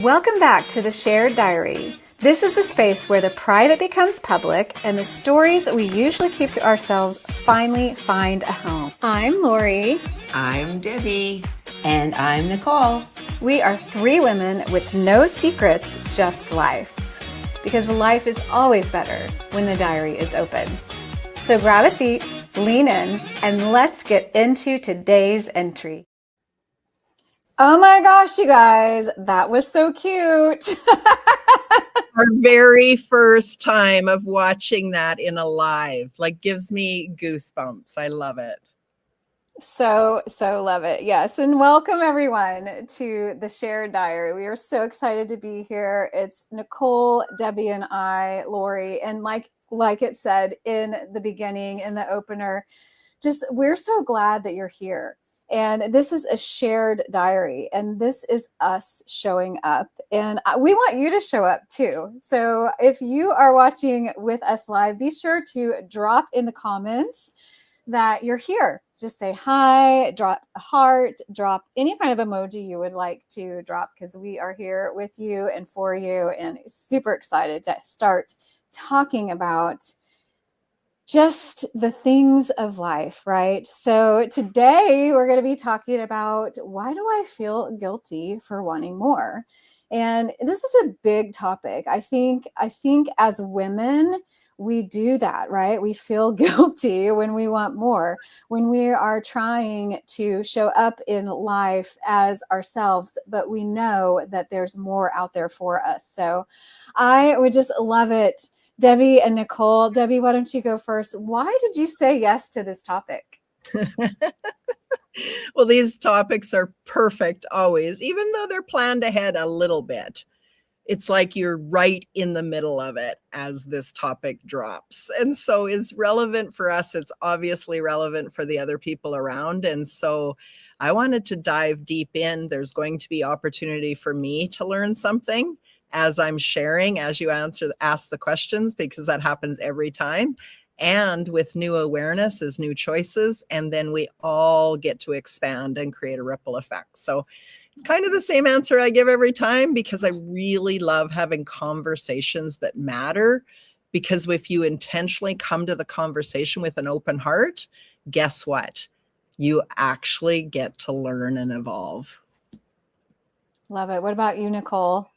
Welcome back to the Shared Diary. This is the space where the private becomes public and the stories we usually keep to ourselves finally find a home. I'm Lori. I'm Debbie. And I'm Nicole. We are three women with no secrets, just life. Because life is always better when the diary is open. So grab a seat, lean in, and let's get into today's entry. Oh my gosh, you guys, that was so cute. Our very first time of watching that in a live, gives me goosebumps. I love it. So love it. Yes. And welcome everyone to the Shared Diary. We are so excited to be here. It's Nicole, Debbie, and I, Lori. And like it said in the beginning, in the opener, we're so glad that you're here. And this is a shared diary, and this is us showing up. And we want you to show up too. So if you are watching with us live, be sure to drop in the comments that you're here. Just say hi, drop a heart, drop any kind of emoji you would like to drop, because we are here with you and for you, and super excited to start talking about just the things of life, right? So today we're going to be talking about, why do I feel guilty for wanting more? And this is a big topic. I think as women, we do that, right? We feel guilty when we want more, when we are trying to show up in life as ourselves, but we know that there's more out there for us. So I would just love it. Debbie and Nicole. Debbie, why don't you go first? Why did you say yes to this topic? Well, these topics are perfect always, even though they're planned ahead a little bit. It's like you're right in the middle of it as this topic drops. And so it's relevant for us. It's obviously relevant for the other people around. And so I wanted to dive deep in. There's going to be opportunity for me to learn something as I'm sharing, as you ask the questions, because that happens every time. And with new awareness is new choices. And then we all get to expand and create a ripple effect. So it's kind of the same answer I give every time, because I really love having conversations that matter. Because if you intentionally come to the conversation with an open heart, guess what? You actually get to learn and evolve. Love it. What about you, Nicole?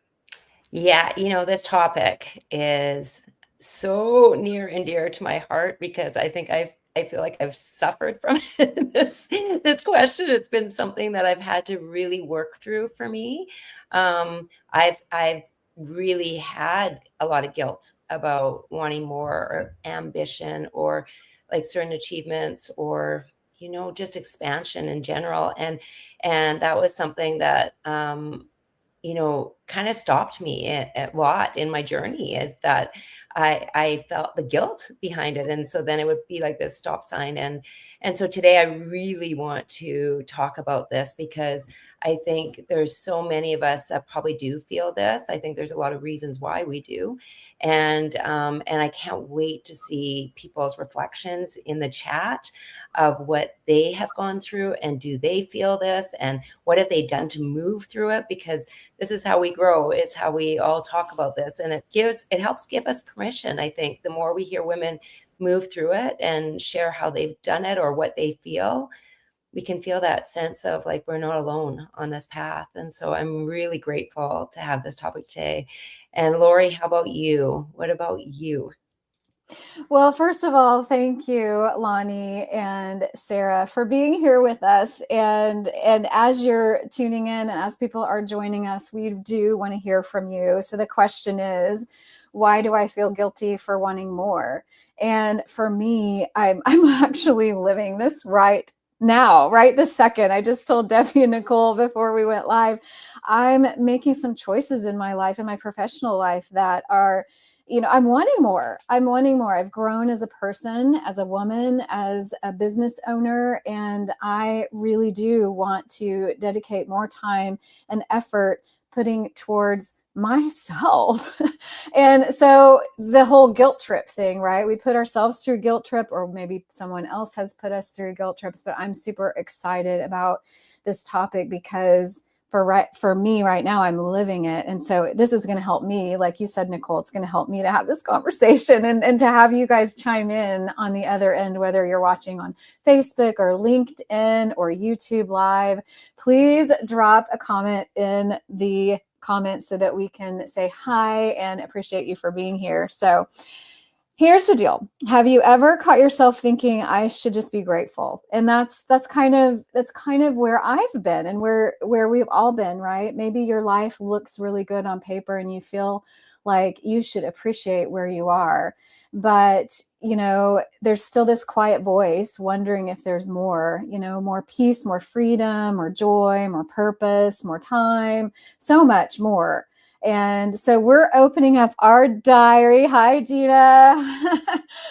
Yeah, this topic is so near and dear to my heart, because I think I feel like I've suffered from this question. It's been something that I've had to really work through for me. I've really had a lot of guilt about wanting more, or ambition, or like certain achievements, or just expansion in general. And that was something that kind of stopped me a lot in my journey, is that I felt the guilt behind it. And so then it would be like this stop sign. And so today I really want to talk about this, because I think there's so many of us that probably do feel this. I think there's a lot of reasons why we do. And I can't wait to see people's reflections in the chat of what they have gone through, and do they feel this, and what have they done to move through it? Because this is how we grow, is how we all talk about this. And it helps give us permission. I think the more we hear women move through it and share how they've done it or what they feel, we can feel that sense of like, we're not alone on this path. And so I'm really grateful to have this topic today. And Lori, how about you? What about you? Well, first of all, thank you, Lonnie and Sarah, for being here with us. And as you're tuning in and as people are joining us, we do want to hear from you. So the question is, why do I feel guilty for wanting more? And for me, I'm actually living this right now, right this second. I just told Debbie and Nicole before we went live, I'm making some choices in my life, in my professional life, that are, I'm wanting more. I've grown as a person, as a woman, as a business owner, and I really do want to dedicate more time and effort putting towards myself. And so the whole guilt trip thing, right? We put ourselves through guilt trip, or maybe someone else has put us through guilt trips, but I'm super excited about this topic, because for me right now, I'm living it. And so this is going to help me, like you said, Nicole, it's going to help me to have this conversation and to have you guys chime in on the other end, whether you're watching on Facebook or LinkedIn or YouTube Live. Please drop a comment in the comments so that we can say hi and appreciate you for being here. So here's the deal. Have you ever caught yourself thinking I should just be grateful? And that's kind of where I've been and where we've all been, right? Maybe your life looks really good on paper and you feel like you should appreciate where you are. But, there's still this quiet voice wondering if there's more, more peace, more freedom, more joy, more purpose, more time, so much more. And so we're opening up our diary. Hi, Gina.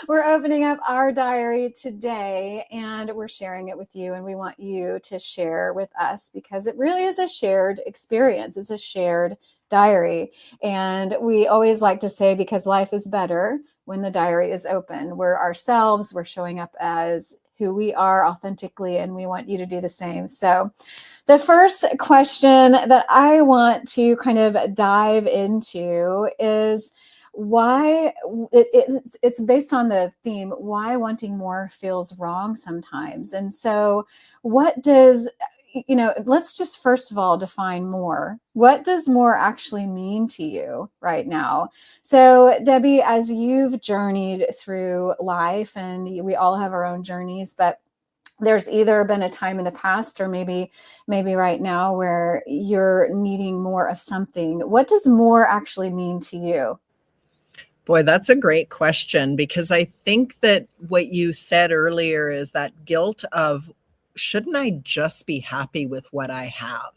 We're opening up our diary today and we're sharing it with you. And we want you to share with us because it really is a shared experience. It's a shared diary. And we always like to say, because life is better when the diary is open. We're ourselves, we're showing up as who we are authentically, and we want you to do the same. So the first question that I want to kind of dive into is why it's based on the theme, why wanting more feels wrong sometimes. And so what does, let's just first of all define more. What does more actually mean to you right now? So Debbie, as you've journeyed through life, and we all have our own journeys, but there's either been a time in the past or maybe right now where you're needing more of something. What does more actually mean to you? Boy, that's a great question, because I think that what you said earlier is that guilt of, shouldn't I just be happy with what I have?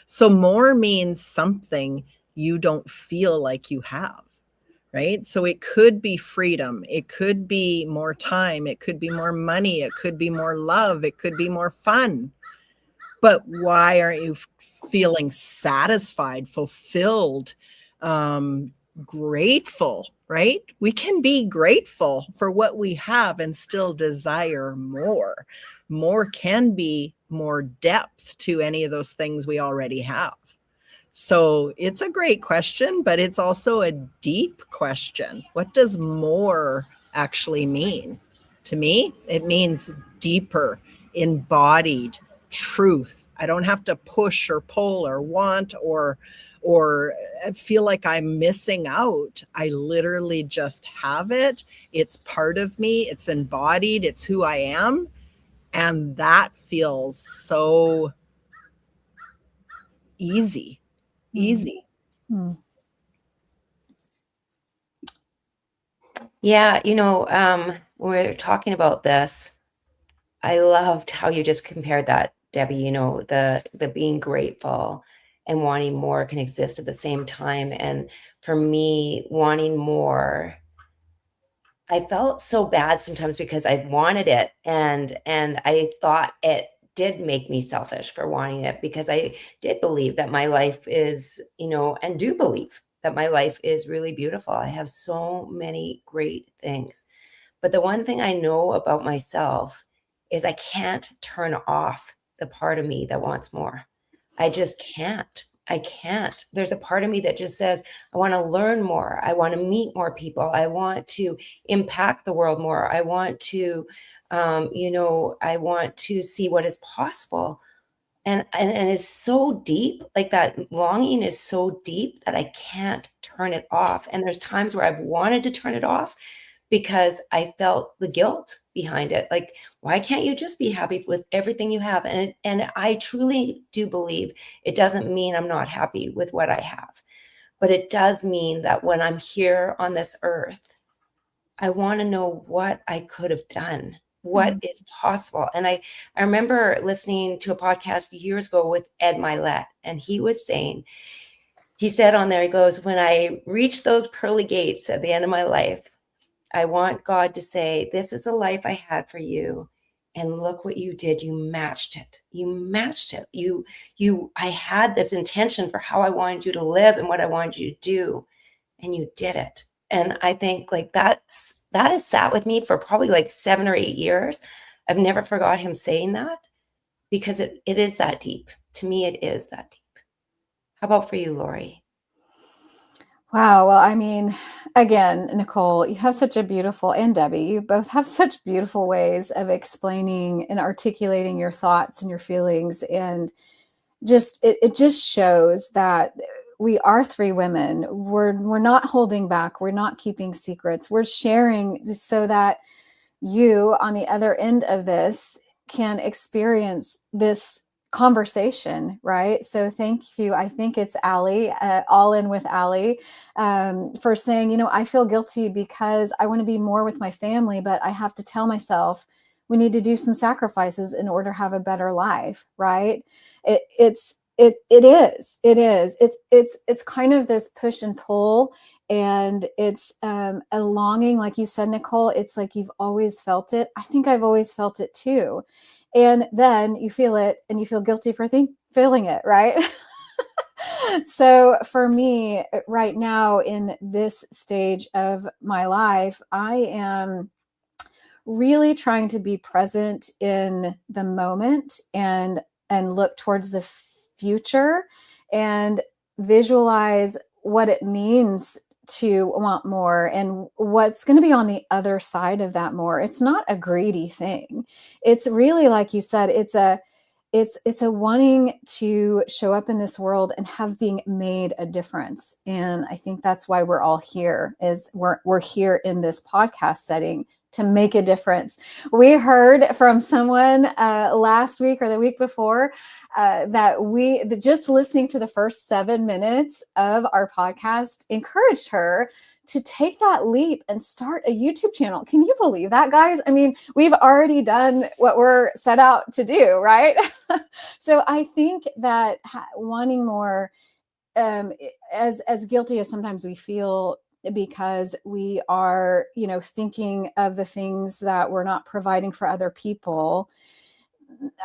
So more means something you don't feel like you have, right? So it could be freedom. It could be more time. It could be more money. It could be more love. It could be more fun. But why aren't you feeling satisfied, fulfilled, grateful, right? We can be grateful for what we have and still desire more. More can be more depth to any of those things we already have. So it's a great question, but it's also a deep question. What does more actually mean? To me, it means deeper, embodied truth. I don't have to push or pull or want or feel like I'm missing out. I literally just have it. It's part of me. It's embodied. It's who I am. And that feels so easy. Mm-hmm. Yeah, when we're talking about this, I loved how you just compared that, Debbie, the being grateful and wanting more can exist at the same time. And for me, wanting more, I felt so bad sometimes because I wanted it and I thought it did make me selfish for wanting it, because I did believe that my life is, and do believe that my life is really beautiful. I have so many great things. But the one thing I know about myself is I can't turn off the part of me that wants more. I just can't. I can't. There's a part of me that just says, I want to learn more. I want to meet more people. I want to impact the world more. I want to, I want to see what is possible. And it's so deep, like that longing is so deep that I can't turn it off. And there's times where I've wanted to turn it off because I felt the guilt behind it. Like, why can't you just be happy with everything you have? And I truly do believe it doesn't mean I'm not happy with what I have, but it does mean that when I'm here on this earth, I want to know what I could have done, what is possible. And I remember listening to a podcast years ago with Ed Milet, and he was saying, he said on there, he goes, when I reach those pearly gates at the end of my life, I want God to say, this is the life I had for you. And look what you did. You matched it. You matched it. I had this intention for how I wanted you to live and what I wanted you to do. And you did it. And I think like that has sat with me for probably like 7 or 8 years. I've never forgot him saying that, because it is that deep. To me, it is that deep. How about for you, Lori? Wow. Well, I mean, again, Nicole, you have such a beautiful, and Debbie, you both have such beautiful ways of explaining and articulating your thoughts and your feelings. And it just shows that we are three women. We're not holding back. We're not keeping secrets. We're sharing so that you on the other end of this can experience this conversation, right? So thank you. I think it's Allie, All In with Allie, for saying, I feel guilty because I want to be more with my family, but I have to tell myself we need to do some sacrifices in order to have a better life, right? It's kind of this push and pull, and it's a longing, like you said, Nicole. It's like you've always felt it. I think I've always felt it too. And then you feel it and you feel guilty for feeling it, right? So for me right now in this stage of my life, I am really trying to be present in the moment and look towards the future and visualize what it means to want more and what's going to be on the other side of that more. It's not a greedy thing. It's really, like you said, it's a wanting to show up in this world and have being made a difference. And I think that's why we're all here, is we're here in this podcast setting to make a difference. We heard from someone last week or the week before that just listening to the first 7 minutes of our podcast encouraged her to take that leap and start a YouTube channel. Can you believe that, guys? I mean, we've already done what we're set out to do, right? So I think that wanting more, as guilty as sometimes we feel because we are, thinking of the things that we're not providing for other people,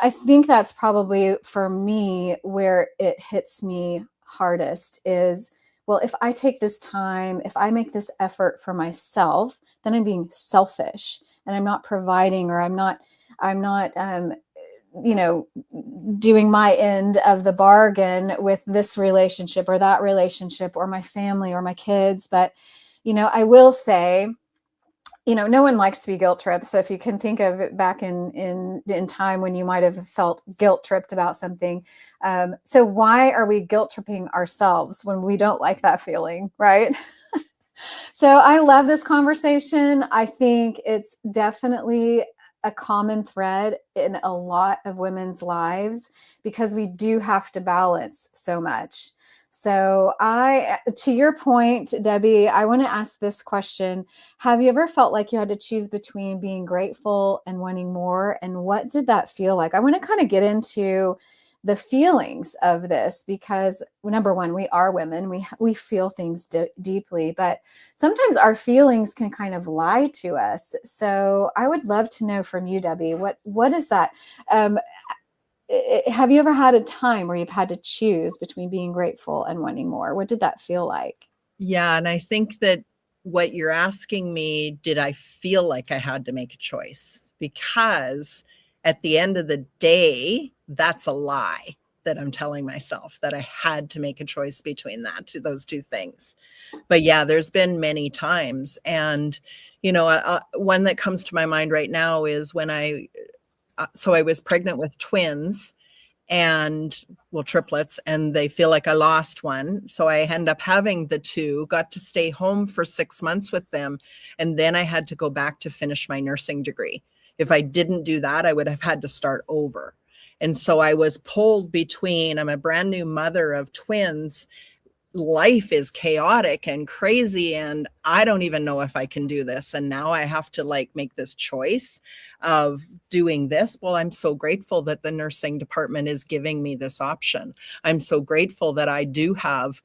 I think that's probably for me where it hits me hardest is, well, if I take this time, if I make this effort for myself, then I'm being selfish and I'm not providing, or I'm not, doing my end of the bargain with this relationship or that relationship or my family or my kids. But, I will say, no one likes to be guilt tripped. So if you can think of it back in time when you might have felt guilt tripped about something. So why are we guilt tripping ourselves when we don't like that feeling, right? So I love this conversation. I think it's definitely a common thread in a lot of women's lives because we do have to balance so much. So to your point, Debbie, I want to ask this question. Have you ever felt like you had to choose between being grateful and wanting more? And what did that feel like? I want to kind of get into the feelings of this because, number one, we are women. We feel things deeply, but sometimes our feelings can kind of lie to us. So I would love to know from you, Debbie, what is that? Have you ever had a time where you've had to choose between being grateful and wanting more? What did that feel like? Yeah. And I think that what you're asking me, did I feel like I had to make a choice? Because at the end of the day, that's a lie that I'm telling myself, that I had to make a choice between those two things. But yeah, there's been many times. And, one that comes to my mind right now is when I was pregnant with twins and triplets, and they feel like I lost one. So I end up having the two, got to stay home for 6 months with them. And then I had to go back to finish my nursing degree. If I didn't do that, I would have had to start over. And so I was pulled between, I'm a brand new mother of twins. Life is chaotic and crazy, and I don't even know if I can do this. And now I have to make this choice of doing this. Well, I'm so grateful that the nursing department is giving me this option. I'm so grateful that I do have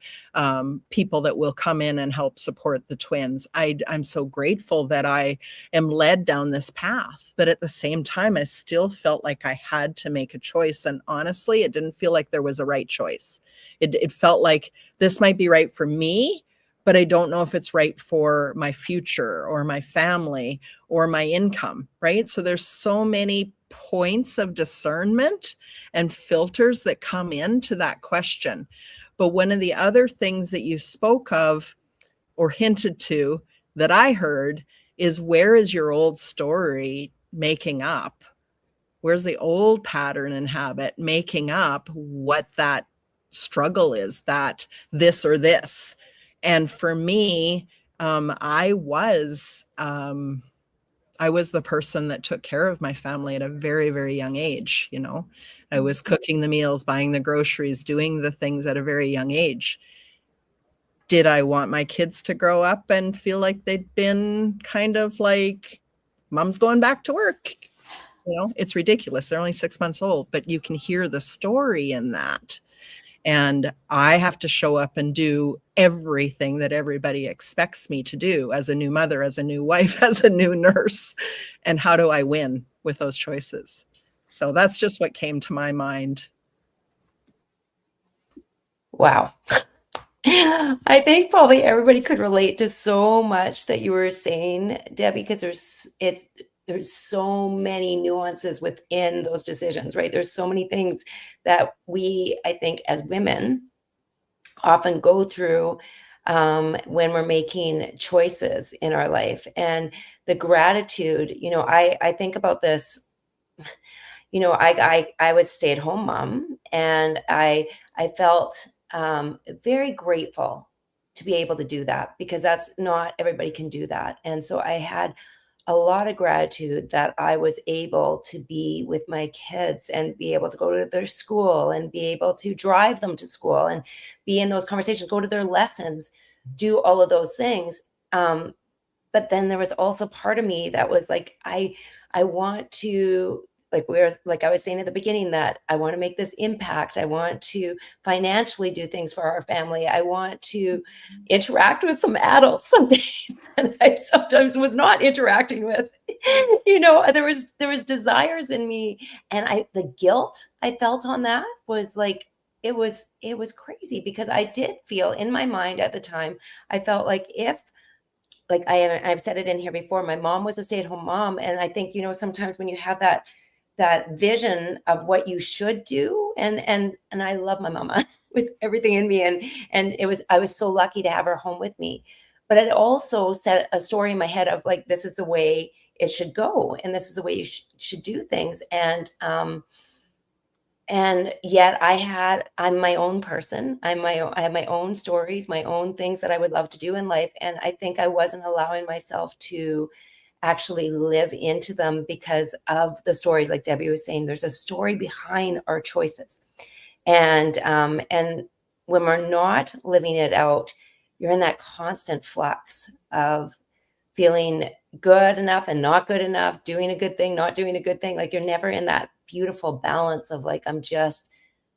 people that will come in and help support the twins. I'm so grateful that I am led down this path. But at the same time, I still felt like I had to make a choice. And honestly, it didn't feel like there was a right choice. It felt like this might be right for me, but I don't know if it's right for my future or my family or my income, right? So there's so many points of discernment and filters that come into that question. But one of the other things that you spoke of or hinted to that I heard is, where is your old story making up? Where's the old pattern and habit making up what that struggle is, that this or this? And for me, I was the person that took care of my family at a very, very young age. You know, I was cooking the meals, buying the groceries, doing the things at a very young age. Did I want my kids to grow up and feel like they'd been kind of like, mom's going back to work? You know, it's ridiculous. They're only 6 months old, but you can hear the story in that. And I have to show up and do everything that everybody expects me to do as a new mother, as a new wife, as a new nurse. And how do I win with those choices? So that's just what came to my mind. Wow. I think probably everybody could relate to so much that you were saying, Debbie, because there's so many nuances within those decisions, right? There's so many things that we, I think, as women often go through when we're making choices in our life. And the gratitude, I think about this. I was a stay-at-home mom, and I felt very grateful to be able to do that, because that's not everybody can do that. And so I had a lot of gratitude that I was able to be with my kids and be able to go to their school and be able to drive them to school and be in those conversations, go to their lessons, do all of those things. But then there was also part of me that was like, I want to, like I was saying at the beginning, that I want to make this impact. I want to financially do things for our family. I want to interact with some adults some days that I sometimes was not interacting with. There was desires in me, and the guilt I felt on that was like, it was crazy, because I did feel in my mind at the time, I felt like, if, like I've said it in here before, my mom was a stay-at-home mom. And I think, sometimes when you have that vision of what you should do, and I love my mama with everything in me. And I was so lucky to have her home with me. But it also set a story in my head of like, this is the way it should go. And this is the way you should do things. And yet I'm my own person. I have my own stories, my own things that I would love to do in life. And I think I wasn't allowing myself to actually live into them because of the stories. Like Debbie was saying, there's a story behind our choices. And when we're not living it out, you're in that constant flux of feeling good enough and not good enough, doing a good thing, not doing a good thing. Like, you're never in that beautiful balance of like, I'm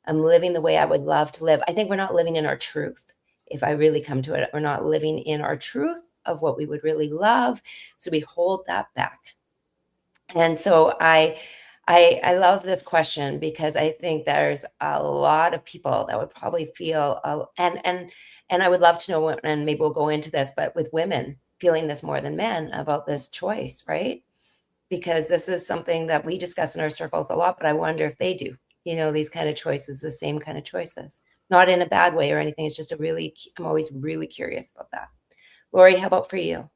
living the way I would love to live. I think we're not living in our truth. If I really come to it, we're not living in our truth of what we would really love. So we hold that back. And so I love this question, because I think there's a lot of people that would probably feel, and I would love to know, and maybe we'll go into this, but with women feeling this more than men about this choice, right? Because this is something that we discuss in our circles a lot, but I wonder if they do, these kind of choices, the same kind of choices, not in a bad way or anything. It's just I'm always really curious about that. Lori, how about for you?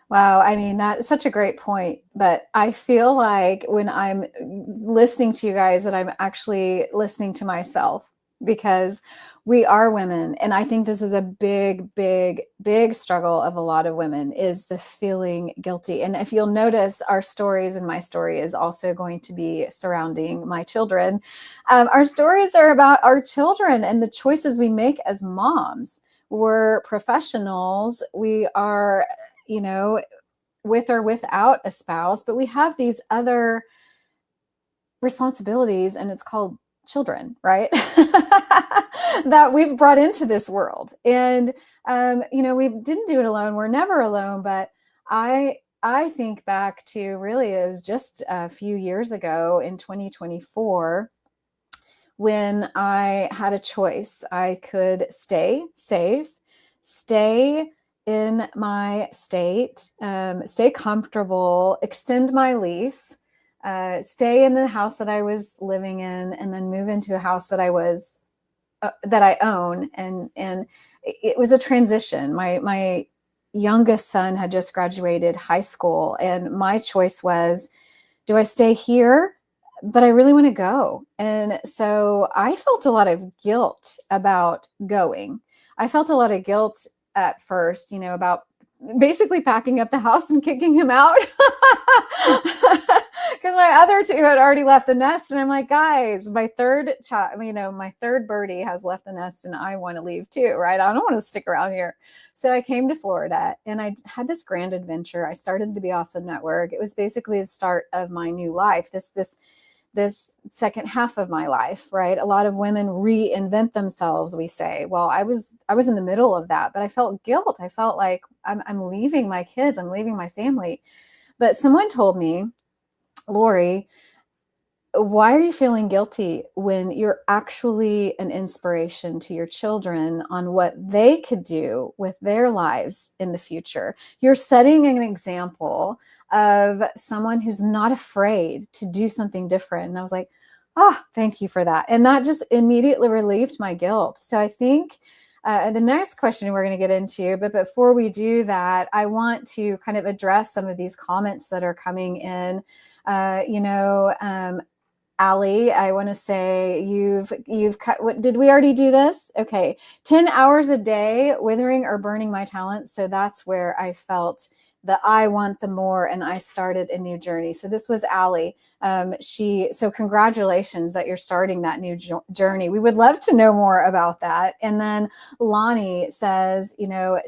Wow. I mean, that is such a great point. But I feel like when I'm listening to you guys, that I'm actually listening to myself, because we are women. And I think this is a big, big, big struggle of a lot of women, is the feeling guilty. And if you'll notice, our stories, and my story is also going to be surrounding my children. Our stories are about our children and the choices we make as moms. We're professionals. We are, with or without a spouse, but we have these other responsibilities, and it's called children, right? That we've brought into this world. And, we didn't do it alone. We're never alone. But I think back to, really, it was just a few years ago in 2024, when I had a choice. I could stay safe, stay in my state, stay comfortable, extend my lease, stay in the house that I was living in, and then move into a house that I was that I own, and it was a transition. My youngest son had just graduated high school, and my choice was, do I stay here? But I really want to go. And so I felt a lot of guilt about going. I felt a lot of guilt at first, about basically packing up the house and kicking him out. Because my other two had already left the nest. And I'm like, guys, my third child, my third birdie has left the nest and I want to leave too, right? I don't want to stick around here. So I came to Florida and I had this grand adventure. I started the Be Awesome Network. It was basically the start of my new life. This second half of my life, right? A lot of women reinvent themselves, we say. Well, I was in the middle of that, but I felt guilt. I felt like I'm leaving my kids, I'm leaving my family. But someone told me, Lori, why are you feeling guilty when you're actually an inspiration to your children on what they could do with their lives in the future? You're setting an example of someone who's not afraid to do something different. And I was like, oh, thank you for that. And that just immediately relieved my guilt. So I think the next question we're going to get into, but before we do that, I want to kind of address some of these comments that are coming in. Allie, I want to say you've cut. What did we already do this? Okay, 10 hours a day, withering or burning my talents. So that's where I felt the I want the more, and I started a new journey. So this was Allie. So congratulations that you're starting that new journey. We would love to know more about that. And then Lonnie says,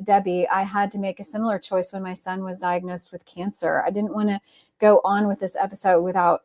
Debbie, I had to make a similar choice when my son was diagnosed with cancer. I didn't want to go on with this episode without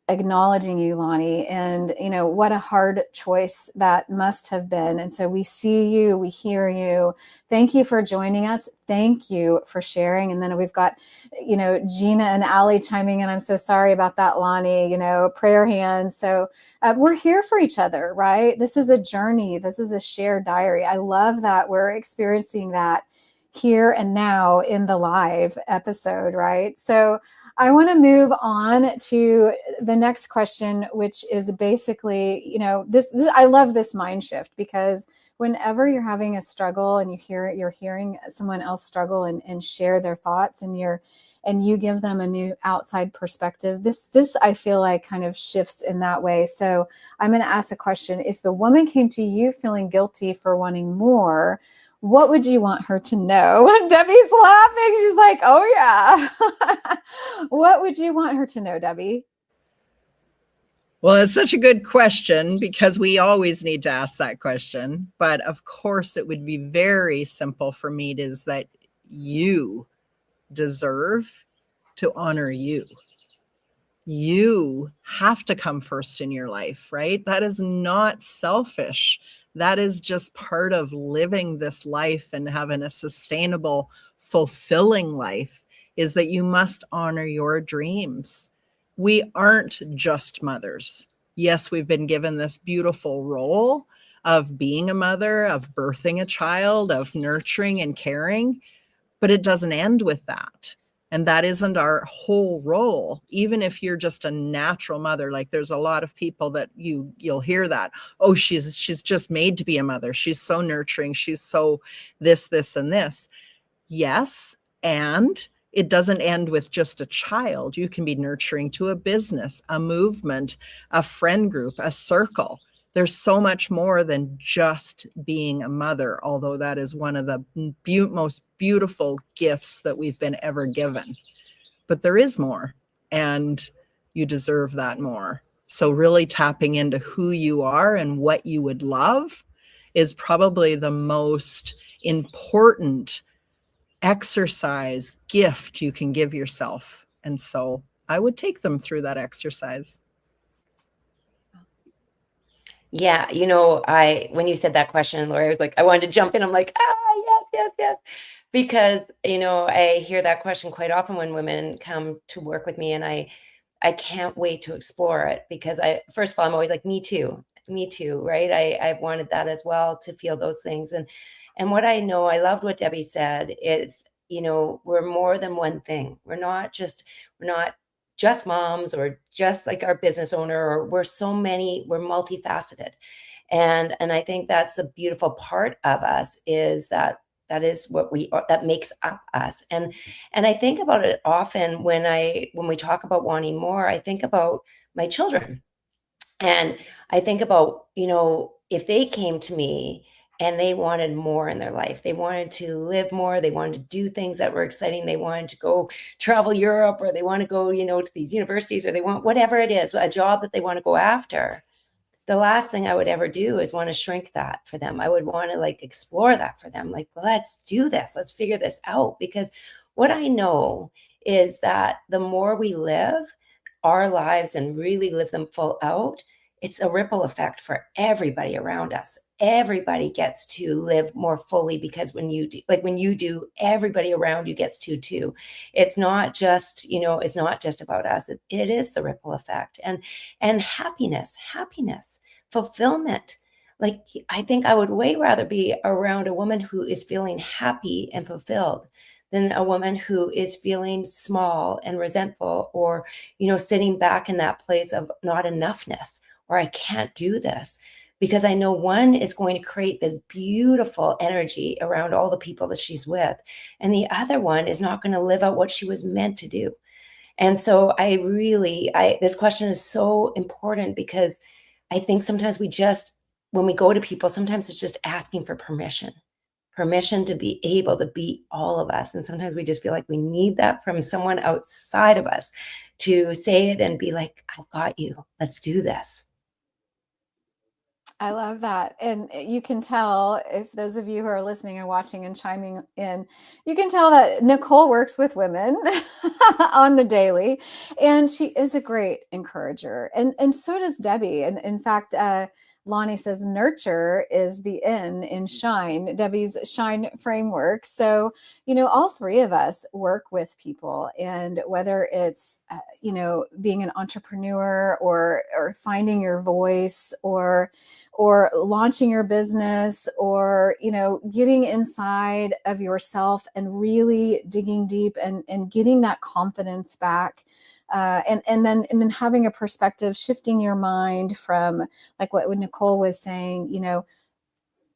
acknowledging you, Lonnie, and what a hard choice that must have been. And so we see you, we hear you. Thank you for joining us. Thank you for sharing. And then we've got, Gina and Allie chiming in. I'm so sorry about that, Lonnie, prayer hands. So we're here for each other, right? This is a journey. This is a shared diary. I love that we're experiencing that here and now in the live episode, right? So I want to move on to the next question, which is basically, this I love this mind shift, because whenever you're having a struggle and you're hearing someone else struggle and share their thoughts, and you give them a new outside perspective, this I feel like kind of shifts in that way. So I'm going to ask a question. If the woman came to you feeling guilty for wanting more, what would you want her to know? Debbie's laughing. She's like, oh yeah. What would you want her to know, Debbie? Well, it's such a good question, because we always need to ask that question. But of course, it would be very simple for me, is that you deserve to honor you. You have to come first in your life, right? That is not selfish. That is just part of living this life and having a sustainable, fulfilling life, is that you must honor your dreams. We aren't just mothers. Yes, we've been given this beautiful role of being a mother, of birthing a child, of nurturing and caring, but it doesn't end with that. And that isn't our whole role. Even if you're just a natural mother, like there's a lot of people that you'll hear that, oh, she's just made to be a mother. She's so nurturing. She's so this, and this. Yes. And it doesn't end with just a child. You can be nurturing to a business, a movement, a friend group, a circle. There's so much more than just being a mother, although that is one of the most beautiful gifts that we've been ever given. But there is more, and you deserve that more. So really tapping into who you are and what you would love is probably the most important exercise gift you can give yourself. And so I would take them through that exercise. Yeah, when you said that question, Lori, I was like, I wanted to jump in. I'm like, yes. Because, I hear that question quite often when women come to work with me, and I can't wait to explore it, because first of all, I'm always like, me too, right? I've wanted that as well, to feel those things. And what I know, I loved what Debbie said, is, we're more than one thing. We're not just moms, or just like our business owner, or we're multifaceted. And I think that's the beautiful part of us, is that that is what we are, that makes up us. And I think about it often when we talk about wanting more. I think about my children, and I think about, if they came to me and they wanted more in their life, they wanted to live more, they wanted to do things that were exciting, they wanted to go travel Europe, or they want to go, to these universities, or they want whatever it is, a job that they want to go after. The last thing I would ever do is want to shrink that for them. I would want to like explore that for them. Like, let's do this. Let's figure this out. Because what I know is that the more we live our lives and really live them full out, it's a ripple effect for everybody around us. Everybody gets to live more fully, because when you do, everybody around you gets to too. It's not just, it's not just about us. It is the ripple effect. And happiness, fulfillment. Like, I think I would way rather be around a woman who is feeling happy and fulfilled than a woman who is feeling small and resentful, or, sitting back in that place of not enoughness, or I can't do this. Because I know one is going to create this beautiful energy around all the people that she's with, and the other one is not going to live out what she was meant to do. And so this question is so important, because I think sometimes when we go to people, sometimes it's just asking for permission to be able to be all of us. And sometimes we just feel like we need that from someone outside of us to say it and be like, I've got you. Let's do this. I love that. And you can tell, if those of you who are listening and watching and chiming in, you can tell that Nicole works with women on the daily, and she is a great encourager. And so does Debbie. And in fact, Lonnie says nurture is the N in shine, Debbie's shine framework. So, all three of us work with people, and whether it's, being an entrepreneur, or finding your voice, or launching your business, or, getting inside of yourself and really digging deep and getting that confidence back. And then having a perspective, shifting your mind from, like what Nicole was saying,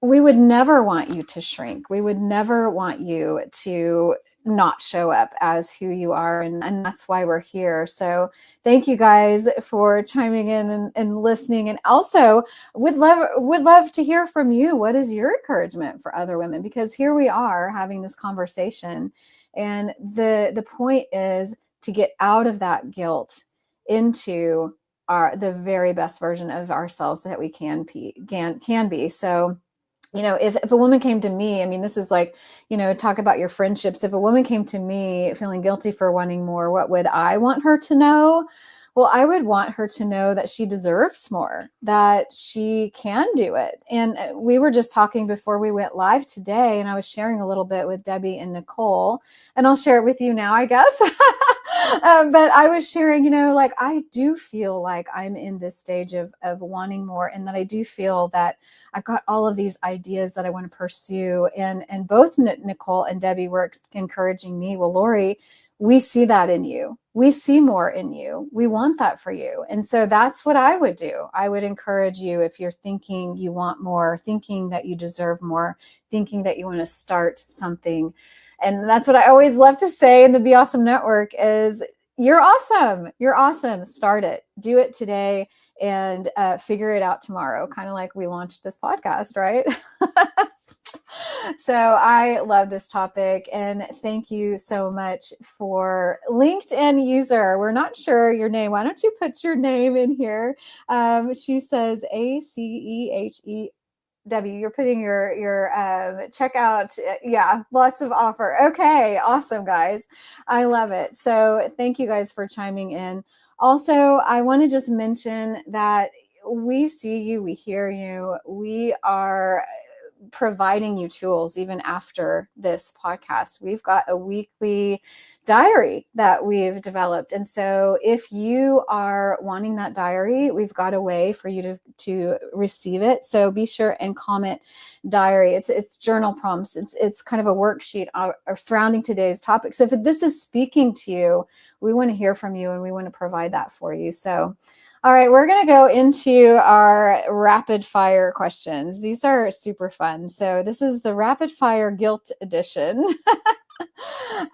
we would never want you to shrink. We would never want you to not show up as who you are. And that's why we're here. So thank you guys for chiming in and listening. And also would love to hear from you. What is your encouragement for other women? Because here we are having this conversation. And the point is to get out of that guilt into the very best version of ourselves that we can be. So, if a woman came to me, I mean, this is like, talk about your friendships. If a woman came to me feeling guilty for wanting more, what would I want her to know? Well, I would want her to know that she deserves more, that she can do it. And we were just talking before we went live today, and I was sharing a little bit with Debbie and Nicole, and I'll share it with you now, I guess. But I was sharing, like, I do feel like I'm in this stage of wanting more, and that I do feel that I've got all of these ideas that I want to pursue. And both Nicole and Debbie were encouraging me, well, Lori, we see that in you. We see more in you. We want that for you. And so that's what I would do. I would encourage you, if you're thinking you want more, thinking that you deserve more, thinking that you want to start something. And that's what I always love to say in the Be Awesome Network is, you're awesome. You're awesome. Start it. Do it today, and figure it out tomorrow. Kind of like we launched this podcast, right? So I love this topic, and thank you so much for LinkedIn user. We're not sure your name. Why don't you put your name in here? She says ACEHEW. You're putting your checkout. Yeah, lots of offer. Okay, awesome, guys. I love it. So thank you guys for chiming in. Also, I want to just mention that we see you, we hear you, we are providing you tools even after this podcast. We've got a weekly diary that we've developed. And so if you are wanting that diary, we've got a way for you to receive it. So be sure and comment diary. It's journal prompts. It's kind of a worksheet surrounding today's topic. So if this is speaking to you, we want to hear from you, and we want to provide that for you. So All right, we're going to go into our rapid fire questions. These are super fun. So this is the rapid fire guilt edition.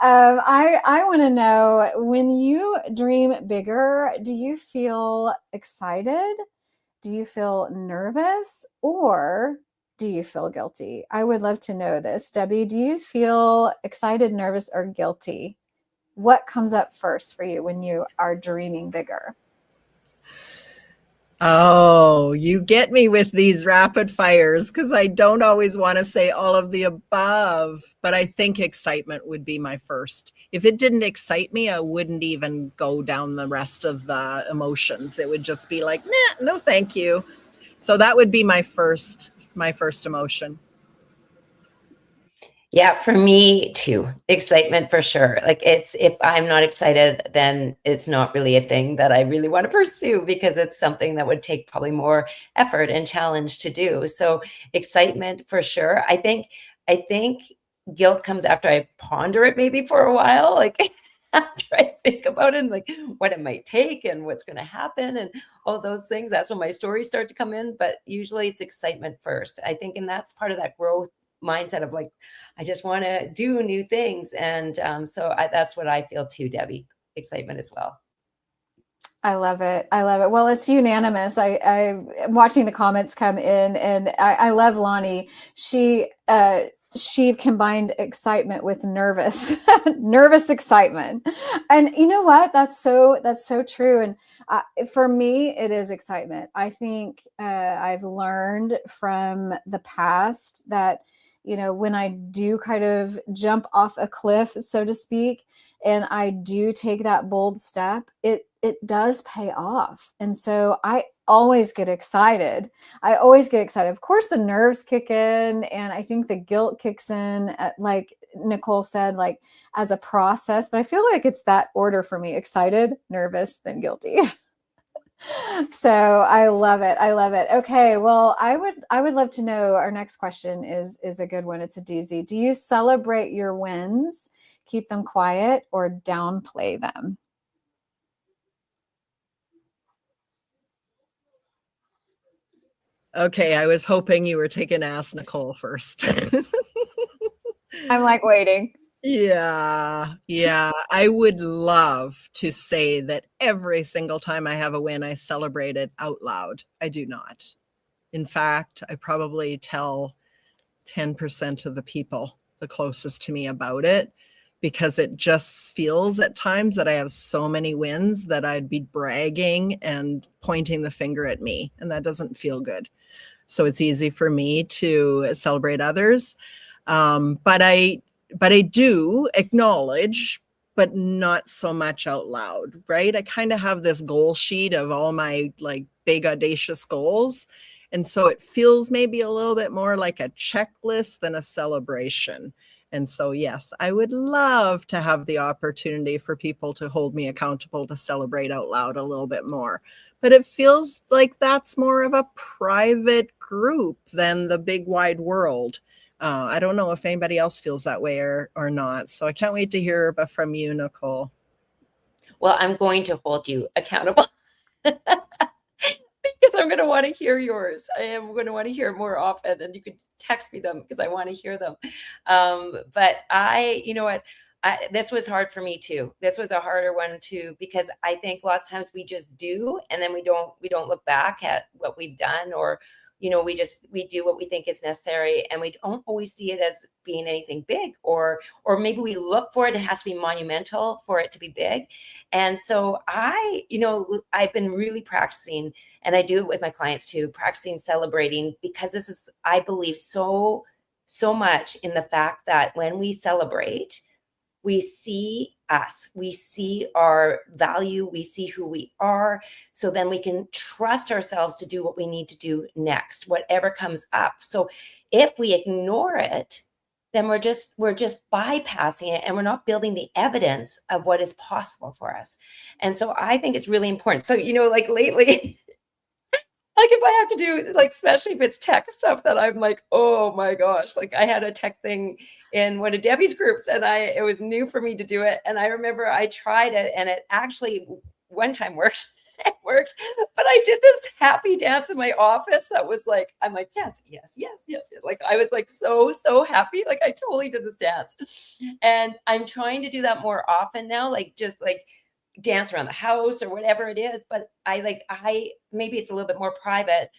I want to know, when you dream bigger, do you feel excited? Do you feel nervous, or do you feel guilty? I would love to know this. Debbie, do you feel excited, nervous, or guilty? What comes up first for you when you are dreaming bigger? Oh, you get me with these rapid fires because I don't always want to say all of the above, but I think excitement would be my first. If it didn't excite me, I wouldn't even go down the rest of the emotions. It would just be like, nah, no, thank you. So that would be my first emotion. Yeah, for me too. Excitement for sure. Like, it's, if I'm not excited, then it's not really a thing that I really want to pursue, because it's something that would take probably more effort and challenge to do. So excitement for sure. I think guilt comes after I ponder it maybe for a while, like after I think about it, and like what it might take and what's going to happen and all those things. That's when my stories start to come in. But usually it's excitement first, I think. And that's part of that growth mindset of like, I just want to do new things. And that's what I feel too, Debbie. Excitement as well. I love it. I love it. Well, it's unanimous. I'm watching the comments come in, and I love Lonnie. She combined excitement with nervous, nervous excitement. And you know what? That's so true. And for me, it is excitement. I think I've learned from the past that, when I do kind of jump off a cliff, so to speak, and I do take that bold step, it does pay off. And so I always get excited. I always get excited. Of course, the nerves kick in, and I think the guilt kicks in, like Nicole said, like as a process. But I feel like it's that order for me: excited, nervous, then guilty. So I love it. I love it. Okay. Well, I would love to know, our next question is a good one. It's a doozy. Do you celebrate your wins, keep them quiet, or downplay them? Okay, I was hoping you were taking Ask Nicole first. I'm like waiting. Yeah, I would love to say that every single time I have a win, I celebrate it out loud. I do not. In fact, I probably tell 10% of the people the closest to me about it, because it just feels at times that I have so many wins that I'd be bragging and pointing the finger at me, and that doesn't feel good. So it's easy for me to celebrate others. But I do acknowledge, but not so much out loud, right? I kind of have this goal sheet of all my like big audacious goals. And so it feels maybe a little bit more like a checklist than a celebration. And so, yes, I would love to have the opportunity for people to hold me accountable to celebrate out loud a little bit more. But it feels like that's more of a private group than the big wide world. I don't know if anybody else feels that way or not. So I can't wait to hear from you, Nicole. Well, I'm going to hold you accountable because I'm going to want to hear yours. I am going to want to hear more often, and you could text me them because I want to hear them. But you know what? This was hard for me too. This was a harder one too, because I think lots of times we just do, and then we don't look back at what we've done, or we do what we think is necessary, and we don't always see it as being anything big, or maybe we look for it. It has to be monumental for it to be big. And so I've been really practicing, and I do it with my clients too, practicing celebrating, because this is, I believe, so much in the fact that when we celebrate, we see us, we see our value, we see who we are. So then we can trust ourselves to do what we need to do next, whatever comes up. So if we ignore it, then we're just bypassing it, and we're not building the evidence of what is possible for us. And so I think it's really important. So, like lately, like if I have to do, like, especially if it's tech stuff that I'm like, oh my gosh, like I had a tech thing in one of Debbie's groups, and it was new for me to do it. And I remember I tried it, and it actually one time worked. it worked. But I did this happy dance in my office that was like, I'm like, yes, yes, yes, yes, yes. Like I was like so happy. Like I totally did this dance. And I'm trying to do that more often now, like just like dance around the house or whatever it is. But I maybe it's a little bit more private,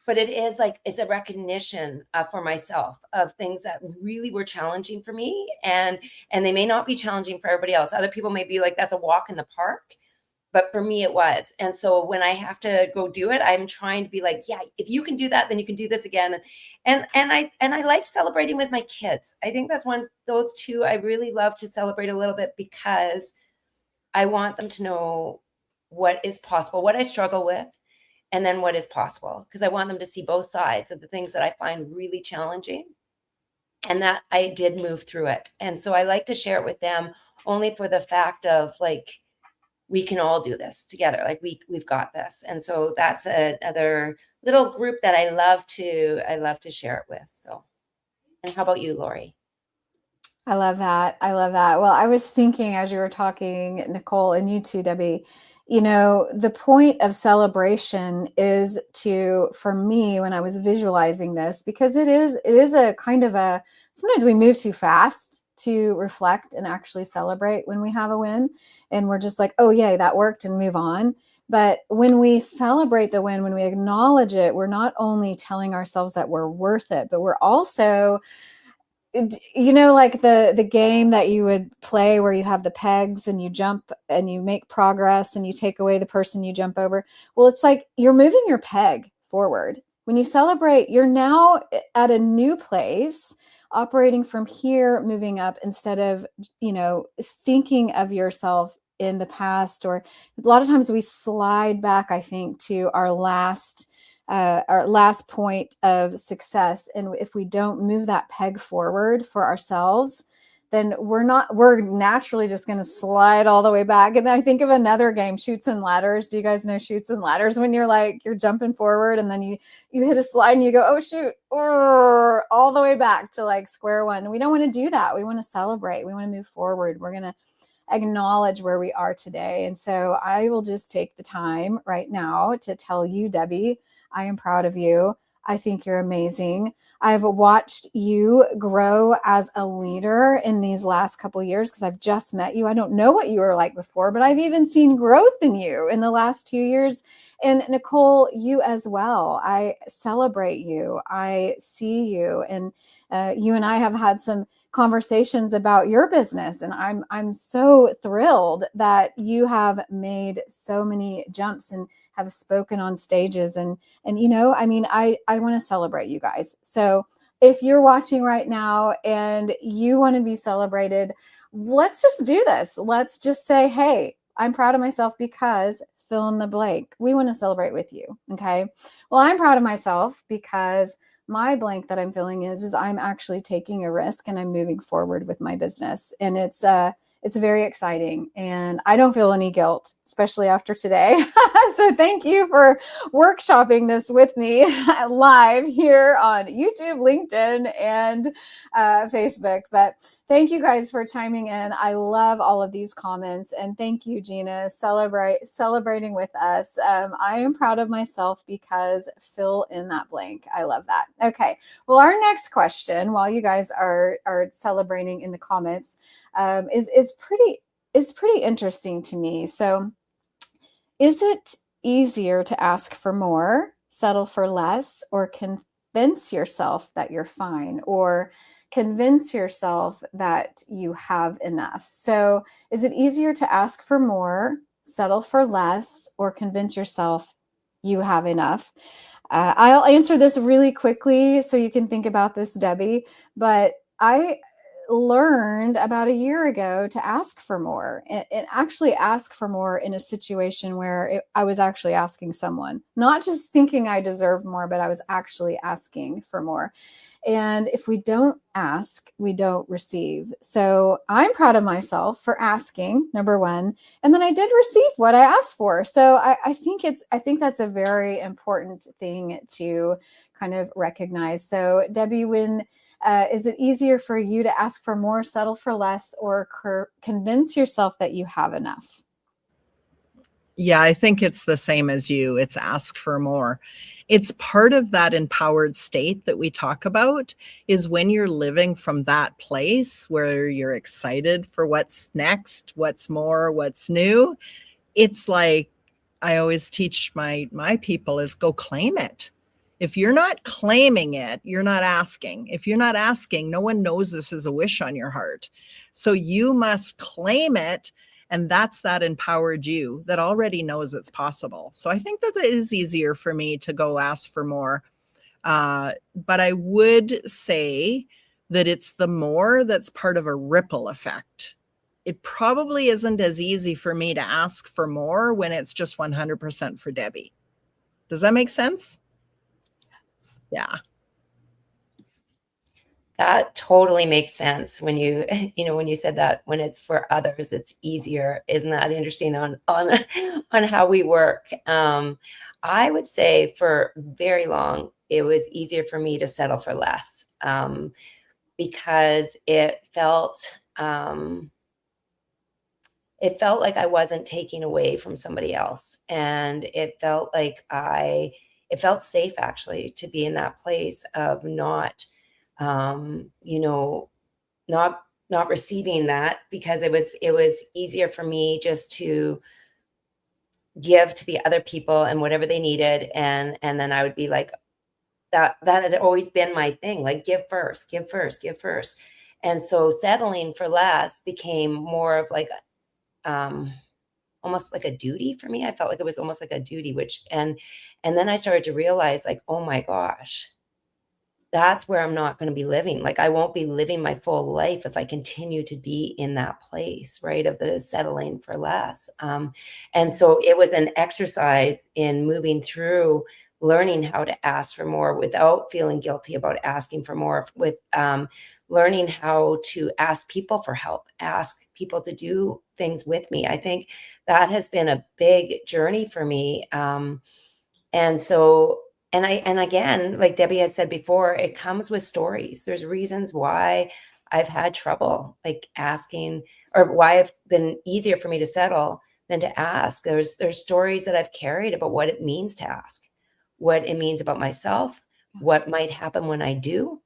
but it is like it's a recognition for myself of things that really were challenging for me, and they may not be challenging for everybody else. Other people may be like, that's a walk in the park, but for me it was. And so when I have to go do it, I'm trying to be like, yeah, if you can do that, then you can do this again. And I like celebrating with my kids. I think that's one, those two I really love to celebrate a little bit, because I want them to know what is possible, what I struggle with, and then what is possible, because I want them to see both sides of the things that I find really challenging, and that I did move through it. And so I like to share it with them, only for the fact of like, we can all do this together. Like we've got this. And so that's another little group that I love to share it with. So, and how about you, Lori? I love that. I love that. Well, I was thinking as you were talking, Nicole, and you too, Debbie, the point of celebration is to, for me, when I was visualizing this, because it is a kind of a, sometimes we move too fast to reflect and actually celebrate when we have a win. And we're just like, oh, yay, that worked, and move on. But when we celebrate the win, when we acknowledge it, we're not only telling ourselves that we're worth it, but we're also, like the game that you would play where you have the pegs and you jump and you make progress and you take away the person you jump over. Well, it's like you're moving your peg forward. When you celebrate, you're now at a new place, operating from here, moving up, instead of, thinking of yourself in the past. Or a lot of times we slide back, I think, to our last point of success. And if we don't move that peg forward for ourselves, then we're naturally just going to slide all the way back. And then I think of another game, Chutes and Ladders. Do you guys know Chutes and Ladders? When you're jumping forward and then you hit a slide and you go, oh shoot, or all the way back to like square one. We don't want to do that. We want to celebrate. We want to move forward. We're going to acknowledge where we are today. And so I will just take the time right now to tell you, Debbie, I am proud of you. I think you're amazing. I've watched you grow as a leader in these last couple of years, because I've just met you. I don't know what you were like before, but I've even seen growth in you in the last 2 years. And Nicole, you as well. I celebrate you. I see you. And you and I have had some conversations about your business, and I'm so thrilled that you have made so many jumps and have spoken on stages, and I want to celebrate you guys. So if you're watching right now and you want to be celebrated, let's just do this. Let's just say, hey, I'm proud of myself because fill in the blank. We want to celebrate with you. Okay. Well, I'm proud of myself because my blank that I'm feeling is I'm actually taking a risk and I'm moving forward with my business. And it's very exciting, and I don't feel any guilt, especially after today. So thank you for workshopping this with me live here on YouTube, LinkedIn, and Facebook. But thank you guys for chiming in. I love all of these comments, and thank you, Gina, celebrating with us. I am proud of myself because fill in that blank. I love that. Okay. Well, our next question, while you guys are celebrating in the comments, is pretty interesting to me. So, is it easier to ask for more, settle for less, or convince yourself that you're fine, or convince yourself that you have enough? So, is it easier to ask for more, settle for less, or convince yourself you have enough? I'll answer this really quickly so you can think about this, Debbie. But I learned about a year ago to ask for more, and actually ask for more in a situation where I was actually asking someone, not just thinking I deserve more, but I was actually asking for more. And if we don't ask, we don't receive. So I'm proud of myself for asking, number one, and then I did receive what I asked for. So I think that's a very important thing to kind of recognize. So Debbie, is it easier for you to ask for more, settle for less, or convince yourself that you have enough? Yeah, I think it's the same as you. It's ask for more. It's part of that empowered state that we talk about, is when you're living from that place where you're excited for what's next, what's more, what's new. It's like I always teach my people is go claim it. If you're not claiming it, you're not asking. If you're not asking, no one knows this is a wish on your heart. So you must claim it. And that's that empowered you that already knows it's possible. So I think that it is easier for me to go ask for more. But I would say that it's the more that's part of a ripple effect. It probably isn't as easy for me to ask for more when it's just 100% for Debbie. Does that make sense? Yeah. That totally makes sense when you, when you said that when it's for others, it's easier. Isn't that interesting on how we work? I would say for very long, it was easier for me to settle for less, because it felt like I wasn't taking away from somebody else. And it felt like it felt safe actually to be in that place of not, you know, not receiving that, because it was easier for me just to give to the other people and whatever they needed. And then I would be like, that had always been my thing, like give first, give first, give first. And so settling for less became more of like, um, almost like a duty for me. I felt like it was almost like a duty, and then I started to realize like, oh my gosh, that's where I'm not going to be living. Like I won't be living my full life if I continue to be in that place, right? Of the settling for less. And so it was an exercise in moving through learning how to ask for more without feeling guilty about asking for more, with learning how to ask people for help, ask people to do things with me. I think that has been a big journey for me. And so, and again, like Debbie has said before, it comes with stories. There's reasons why I've had trouble like asking, or why it's been easier for me to settle than to ask. There's stories that I've carried about what it means to ask, what it means about myself, what might happen when I do,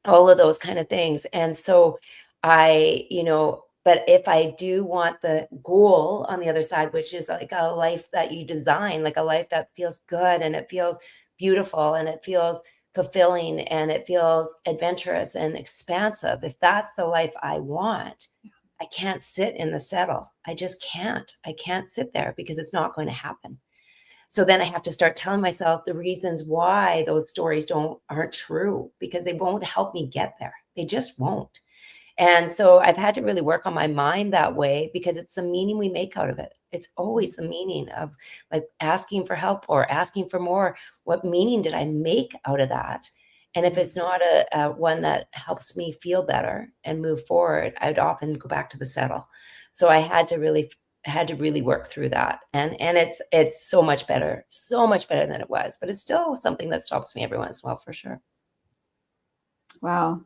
all of those kind of things. And so but if I do want the goal on the other side, which is like a life that you design, like a life that feels good and it feels beautiful and it feels fulfilling and it feels adventurous and expansive, if that's the life I want, I can't sit in the settle. I just can't. I can't sit there because it's not going to happen. So then I have to start telling myself the reasons why those stories aren't true, because they won't help me get there. They just won't. And so I've had to really work on my mind that way, because it's the meaning we make out of it. It's always the meaning of like asking for help or asking for more. What meaning did I make out of that? And if it's not a one that helps me feel better and move forward, I'd often go back to the settle. So I had to really work through that. And it's so much better than it was, but it's still something that stops me every once in a while for sure. Wow.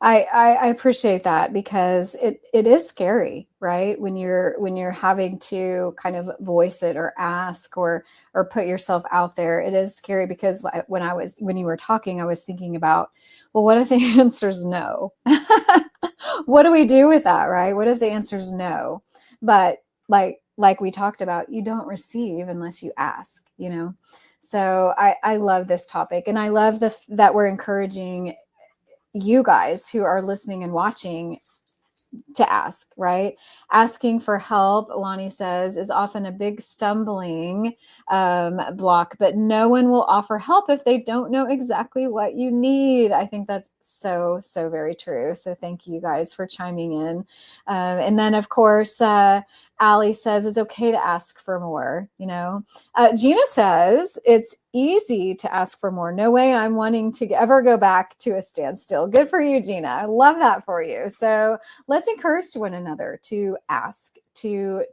I appreciate that, because it is scary, right? When you're having to kind of voice it or ask or put yourself out there. It is scary, because when you were talking, I was thinking about, well, what if the answer is no? What do we do with that, right? What if the answer is no? But like we talked about, you don't receive unless you ask, So I love this topic, and I love that we're encouraging you guys who are listening and watching to ask, right? Asking for help, Lonnie says, is often a big stumbling block, but no one will offer help if they don't know exactly what you need. I think that's so, so very true. So thank you guys for chiming in. And then, of course, Allie says it's okay to ask for more, Gina says it's easy to ask for more. No way I'm wanting to ever go back to a standstill. Good for you, Gina. I love that for you. So let's encourage one another to ask, to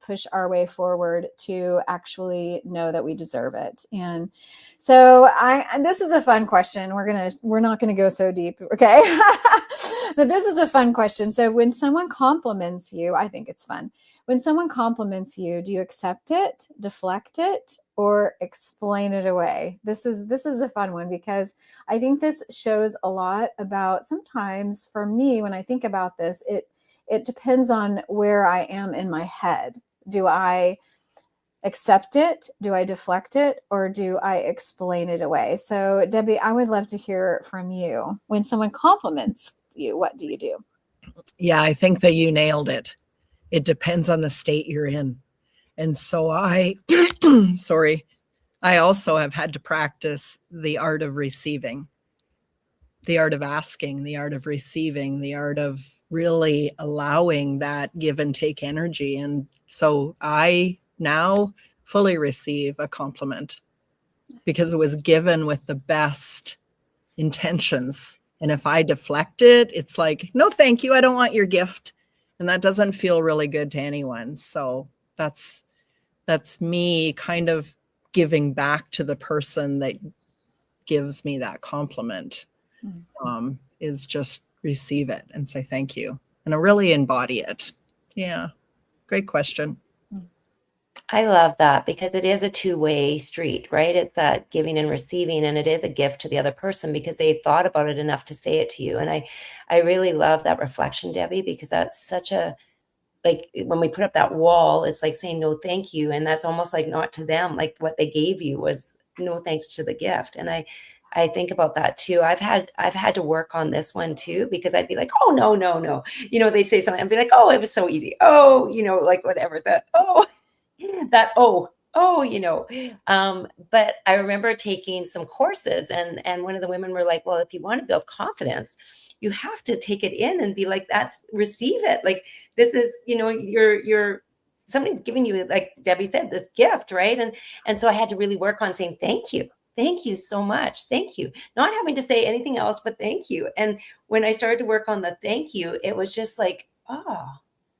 push our way forward, to actually know that we deserve it. And so this is a fun question. We're not going to go so deep. Okay. But this is a fun question. So when someone compliments you, I think it's fun. when someone compliments you, do you accept it, deflect it, or explain it away? This is a fun one, because I think this shows a lot about, sometimes for me, when I think about this, it depends on where I am in my head. Do I accept it? Do I deflect it? Or do I explain it away? So, Debbie, I would love to hear from you. When someone compliments you, what do you do? Yeah, I think that you nailed it. It depends on the state you're in. And so sorry, I also have had to practice the art of receiving, the art of asking, the art of receiving, the art of really allowing that give and take energy. And so I now fully receive a compliment because it was given with the best intentions. And if I deflect it, it's like, no, thank you. I don't want your gift. And that doesn't feel really good to anyone. So that's me kind of giving back to the person that gives me that compliment, is just receive it and say thank you and I really embody it. Yeah. Great question. I love that, because it is a two-way street, right? It's that giving and receiving, and it is a gift to the other person because they thought about it enough to say it to you. And I really love that reflection, Debbie, because that's such a, like, when we put up that wall, it's like saying no thank you, and that's almost like not to them, like what they gave you was no thanks to the gift. And I think about that too. I've had to work on this one too, because I'd be like, oh no, they'd say something, I'd be like, oh, it was so easy, oh, like whatever, that, oh, that, but I remember taking some courses, and one of the women were like, well, if you want to build confidence, you have to take it in and be like, that's, receive it. Like, this is, you're somebody's giving you, like Debbie said, this gift, right? And so I had to really work on saying thank you. Thank you so much. Thank you. Not having to say anything else but thank you. And when I started to work on the thank you, it was just like, oh,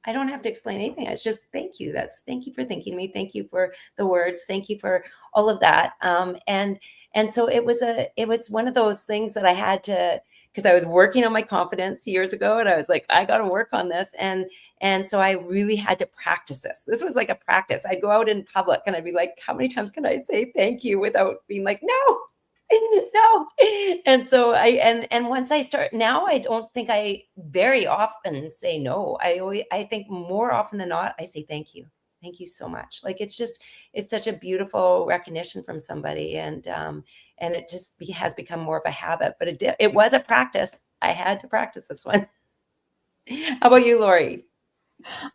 I don't have to explain anything. It's just thank you. That's, thank you for thinking of me. Thank you for the words. Thank you for all of that. And so it was one of those things that I had to, because I was working on my confidence years ago, and I was like, I got to work on this. And so I really had to practice this. This was like a practice. I'd go out in public and I'd be like, how many times can I say thank you without being like, no, no. And so and once I start, now I don't think I very often say no. I think more often than not, I say thank you. Thank you so much. Like, it's such a beautiful recognition from somebody. And it just has become more of a habit, but it was a practice. I had to practice this one. How about you, Lori?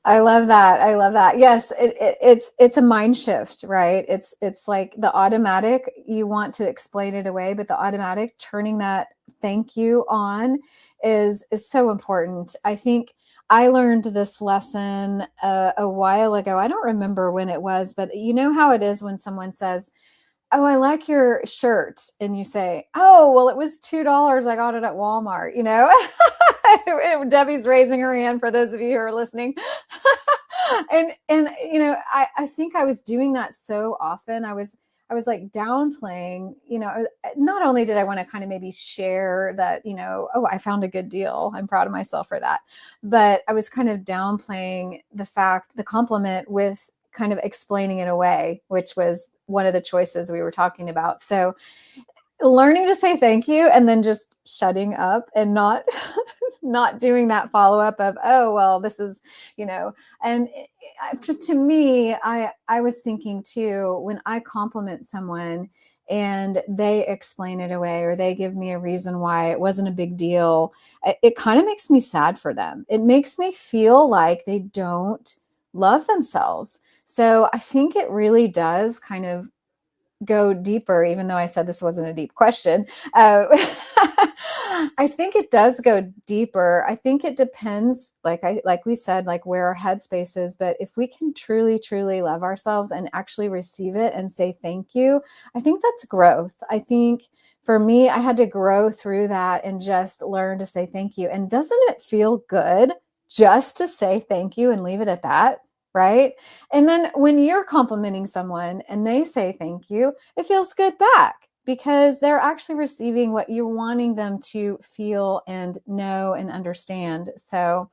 I love that. I love that. Yes, it's a mind shift, right? It's like the automatic, you want to explain it away, but the automatic turning that thank you on is so important. I think I learned this lesson a while ago. I don't remember when it was, but you know how it is when someone says, oh, I like your shirt. And you say, oh, well, it was $2. I got it at Walmart, Debbie's raising her hand for those of you who are listening. and I think I was doing that so often. I was like downplaying, not only did I want to kind of maybe share that, oh, I found a good deal, I'm proud of myself for that, but I was kind of downplaying the compliment with kind of explaining it away, which was one of the choices we were talking about. So learning to say thank you and then just shutting up and not doing that follow-up of, oh, well, this is, and to me, I was thinking too, when I compliment someone and they explain it away or they give me a reason why it wasn't a big deal, it kind of makes me sad for them. It makes me feel like they don't love themselves. So I think it really does kind of go deeper, even though I said this wasn't a deep question. I think it does go deeper. I think it depends, like we said, like where our headspace is. But if we can truly, truly love ourselves and actually receive it and say thank you, I think that's growth. I think for me, I had to grow through that and just learn to say thank you. And doesn't it feel good just to say thank you and leave it at that? Right? And then when you're complimenting someone and they say thank you, it feels good back because they're actually receiving what you're wanting them to feel and know and understand. So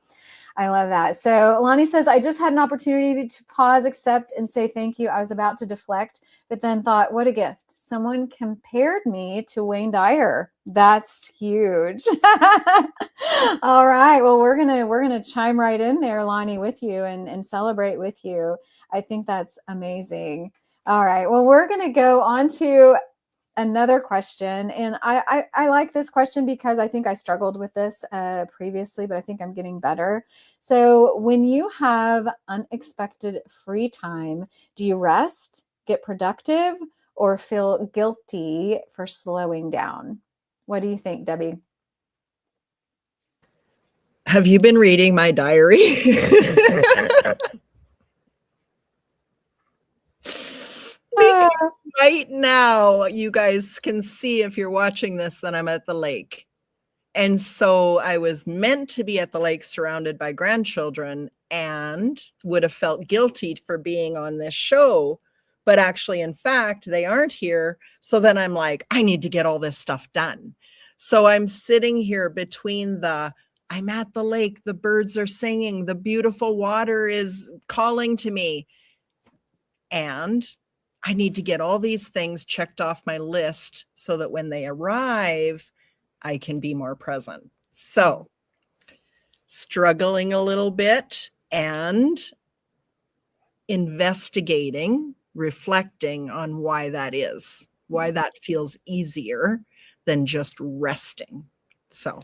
I love that. So Lonnie says, I just had an opportunity to pause, accept, and say thank you. I was about to deflect, but then thought, what a gift. Someone compared me to Wayne Dyer. That's huge. All right. Well, we're gonna chime right in there, Lonnie, with you and celebrate with you. I think that's amazing. All right. Well, we're gonna go on to another question, and I like this question because I think I struggled with this previously, but I think I'm getting better. So when you have unexpected free time, do you rest, get productive, or feel guilty for slowing down? What do you think, Debbie? Have you been reading my diary? Because right now, you guys can see, if you're watching this, that I'm at the lake. And so I was meant to be at the lake surrounded by grandchildren and would have felt guilty for being on this show. But actually, in fact, they aren't here. So then I'm like, I need to get all this stuff done. So I'm sitting here between I'm at the lake, the birds are singing, the beautiful water is calling to me. And I need to get all these things checked off my list so that when they arrive, I can be more present. So, struggling a little bit and investigating, reflecting on why that is, why that feels easier than just resting. So,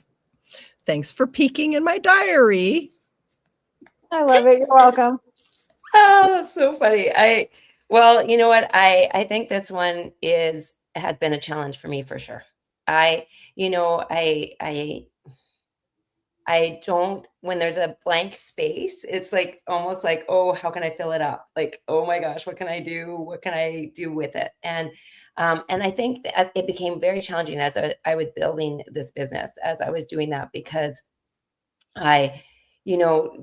thanks for peeking in my diary. I love it. You're welcome. Oh, that's so funny. Well, you know what? I think this one has been a challenge for me for sure. I, you know, I don't, when there's a blank space, it's like almost like, oh, how can I fill it up? Like, oh my gosh, what can I do? What can I do with it? And I think that it became very challenging as I was building this business, as I was doing that, because I,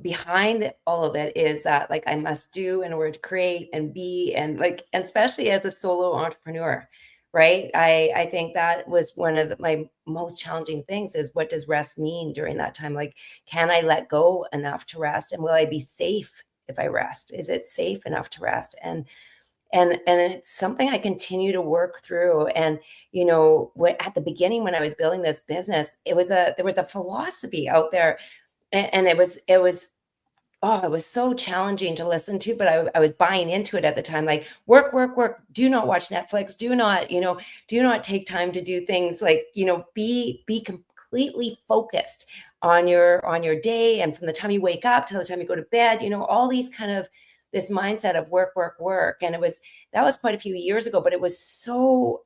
behind all of it is that like I must do in order to create and be and like, and especially as a solo entrepreneur, right? I think that was one of my most challenging things is what does rest mean during that time? Like, can I let go enough to rest? And will I be safe if I rest? Is it safe enough to rest? And it's something I continue to work through. And at the beginning when I was building this business, there was a philosophy out there, and it was so challenging to listen to, but I was buying into it at the time. Like work, work, work. Do not watch Netflix. Do not take time to do things like, be completely focused on your day. And from the time you wake up till the time you go to bed, all these kind of this mindset of work, work, work. And that was quite a few years ago, but it was so,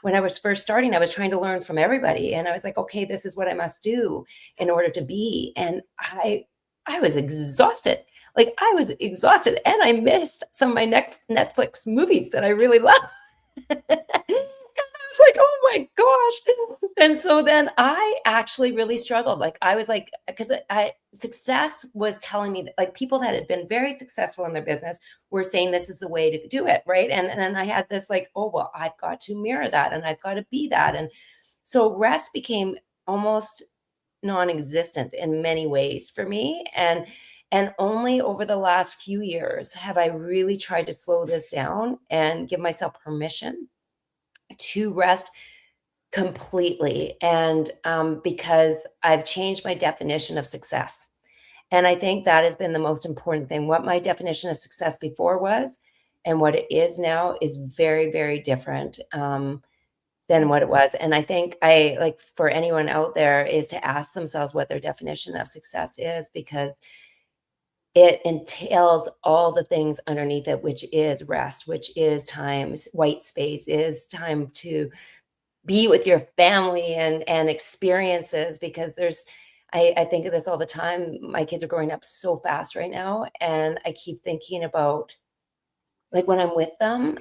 when I was first starting, I was trying to learn from everybody. And I was like, okay, this is what I must do in order to be. And I was exhausted. Like I was exhausted, and I missed some of my Netflix movies that I really love. And I was like, oh my gosh. And so then I actually really struggled. Like I was like, because success was telling me that like people that had been very successful in their business were saying this is the way to do it. Right. And then I had this like, oh, well, I've got to mirror that and I've got to be that. And so rest became almost non-existent in many ways for me. And only over the last few years have I really tried to slow this down and give myself permission to rest completely. And because I've changed my definition of success. And I think that has been the most important thing. What my definition of success before was and what it is now is very, very different than what it was. And I think like for anyone out there is to ask themselves what their definition of success is, because it entails all the things underneath it, which is rest, which is time, white space, is time to be with your family and experiences, because I think of this all the time. My kids are growing up so fast right now. And I keep thinking about like when I'm with them,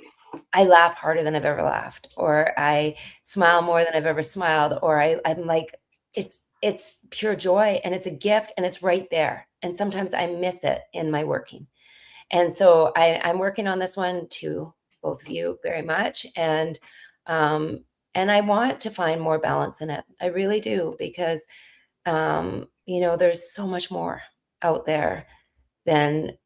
I laugh harder than I've ever laughed, or I smile more than I've ever smiled, or I'm like, it's pure joy and it's a gift and it's right there. And sometimes I miss it in my working. And so I'm working on this one too, both of you very much. And I want to find more balance in it. I really do, because, there's so much more. out there, then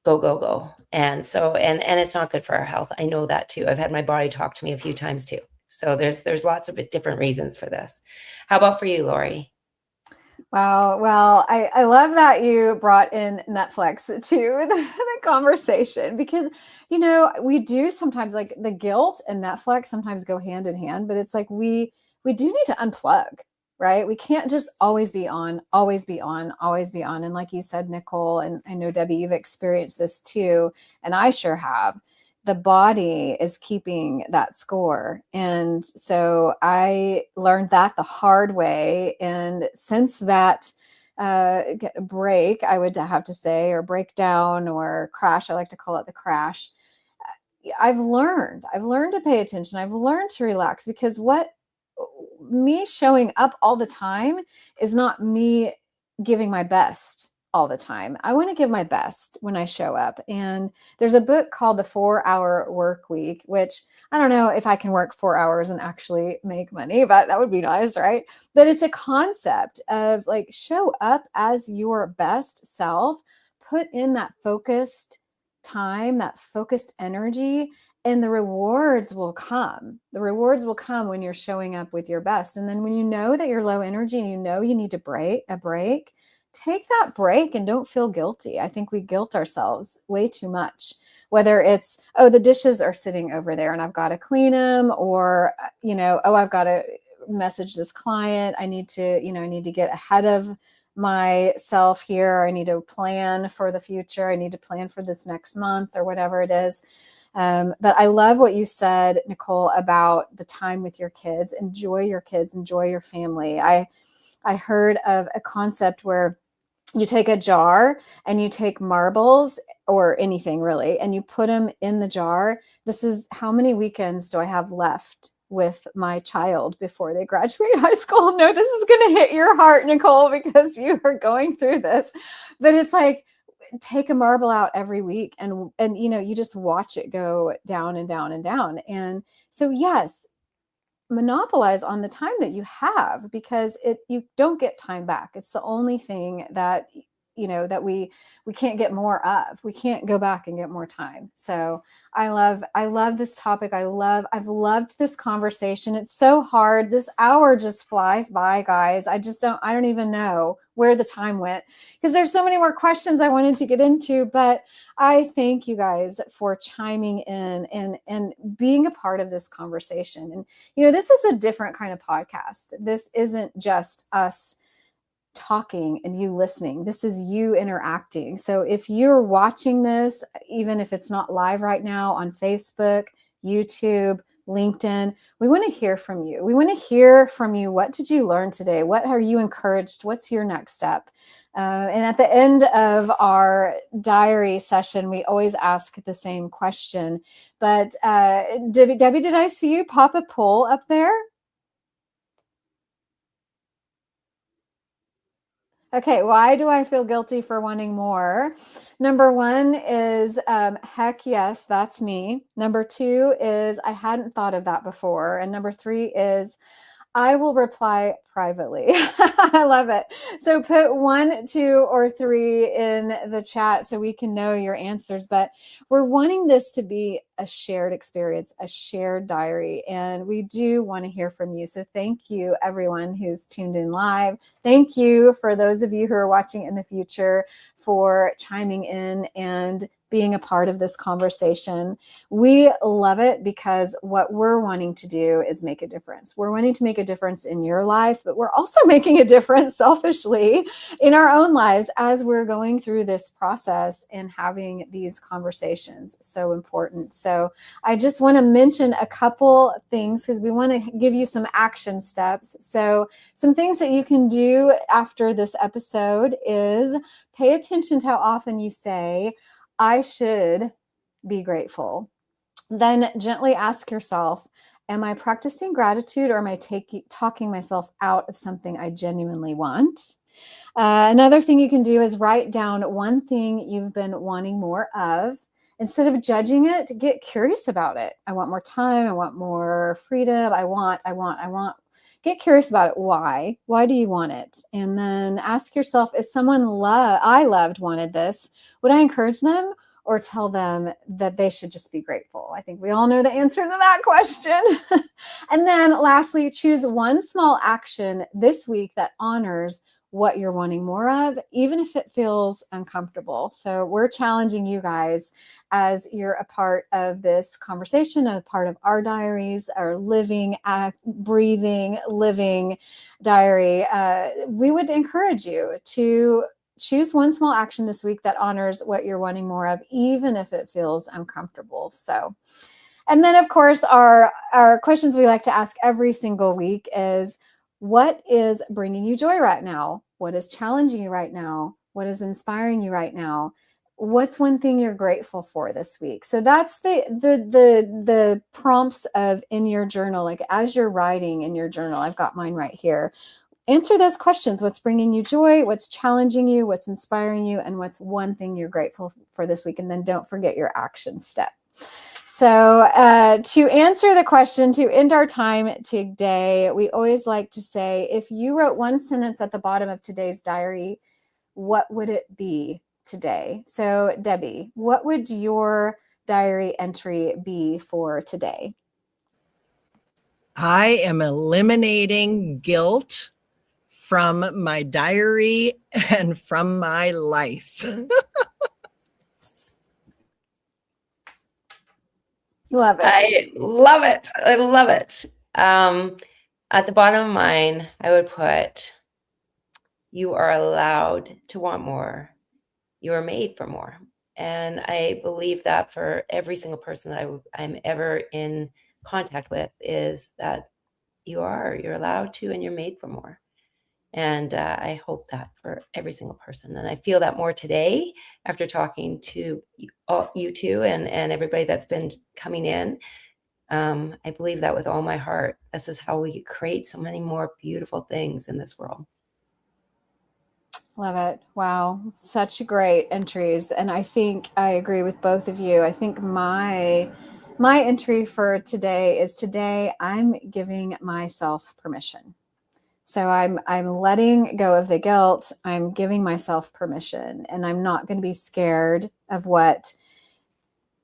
go, go, go. And so, and it's not good for our health. I know that too. I've had my body talk to me a few times too. So there's lots of different reasons for this. How about for you, Lori? Wow. Well, I love that you brought in Netflix to the conversation because, we do sometimes like the guilt and Netflix sometimes go hand in hand, but it's like we do need to unplug, right? We can't just always be on, always be on, always be on. And like you said, Nicole, and I know Debbie, you've experienced this too, and I sure have. The body is keeping that score. And so I learned that the hard way. And since that break, I would have to say, or breakdown or crash, I like to call it the crash. I've learned to pay attention. I've learned to relax because what me showing up all the time is not me giving my best all the time. I want to give my best when I show up. And there's a book called The 4-Hour Work Week, which I don't know if I can work 4 hours and actually make money, but that would be nice, right? But it's a concept of like show up as your best self, put in that focused time, that focused energy, and the rewards will come. The rewards will come when you're showing up with your best. And then when you know that you're low energy and you need to break, take that break and don't feel guilty. I think we guilt ourselves way too much, whether it's, oh, the dishes are sitting over there and I've got to clean them, or, oh, I've got to message this client. I need to get ahead of myself here. I need to plan for the future. I need to plan for this next month or whatever it is. But I love what you said, Nicole, about the time with your kids. Enjoy your kids, enjoy your family. I heard of a concept where you take a jar and you take marbles or anything really, and you put them in the jar. This is how many weekends do I have left with my child before they graduate high school? No, this is going to hit your heart, Nicole, because you are going through this. But it's like, take a marble out every week and you just watch it go down and down and down. And so, yes, monopolize on the time that you have, because you don't get time back. It's the only thing that that we can't get more of. We can't go back and get more time. So I love this topic. I've loved this conversation. It's so hard. This hour just flies by, guys. I don't even know where the time went, because there's so many more questions I wanted to get into, but I thank you guys for chiming in and being a part of this conversation. And this is a different kind of podcast. This isn't just us talking and you listening. This is you interacting. So if you're watching this, even if it's not live right now on Facebook, YouTube, LinkedIn, we want to hear from you. We want to hear from you. What did you learn today? What are you encouraged? What's your next step? And at the end of our diary session, we always ask the same question. But Debbie, did I see you pop a poll up there? Okay, why do I feel guilty for wanting more? Number 1 is, heck yes, that's me. Number 2 is, I hadn't thought of that before. And number 3 is, I will reply privately. I love it. So put 1, 2, or 3 in the chat so we can know your answers. But we're wanting this to be a shared experience, a shared diary. And we do want to hear from you. So thank you, everyone who's tuned in live. Thank you for those of you who are watching in the future for chiming in and being a part of this conversation. We love it because what we're wanting to do is make a difference. We're wanting to make a difference in your life, but we're also making a difference selfishly in our own lives as we're going through this process and having these conversations. So important. So I just want to mention a couple things because we want to give you some action steps. So some things that you can do after this episode is pay attention to how often you say, I should be grateful. Then gently ask yourself, am I practicing gratitude, or am I talking myself out of something I genuinely want? Another thing you can do is write down one thing you've been wanting more of. Instead of judging it, get curious about it. I want more time. I want more freedom. I want. get curious about it. Why? Why do you want it? And then ask yourself, if someone I loved wanted this, would I encourage them or tell them that they should just be grateful? I think we all know the answer to that question. And then lastly, choose one small action this week that honors what you're wanting more of, even if it feels uncomfortable. So we're challenging you guys as you're a part of this conversation, a part of our diaries, our living, breathing, living diary. We would encourage you to choose one small action this week that honors what you're wanting more of, even if it feels uncomfortable. So, and then of course, our questions we like to ask every single week is, what is bringing you joy right now? What is challenging you right now? What is inspiring you right now? What's one thing you're grateful for this week? So that's the prompts of in your journal, like as you're writing in your journal. I've got mine right here. Answer those questions. What's bringing you joy? What's challenging you? What's inspiring you? And what's one thing you're grateful for this week? And then don't forget your action step. So to answer the question, to end our time today, we always like to say, if you wrote one sentence at the bottom of today's diary, what would it be today? So Debbie, what would your diary entry be for today? I am eliminating guilt from my diary and from my life. Love it. I love it. I love it. At the bottom of mine, I would put, you are allowed to want more. You are made for more. And I believe that for every single person that I'm ever in contact with, is that you're allowed to, and you're made for more. And I hope that for every single person. And I feel that more today after talking to you two and everybody that's been coming in. I believe that with all my heart. This is how we create so many more beautiful things in this world. Love it. Wow. Such great entries. And I think I agree with both of you. I think my entry for today is, today I'm giving myself permission. So I'm letting go of the guilt. I'm giving myself permission, and I'm not going to be scared of what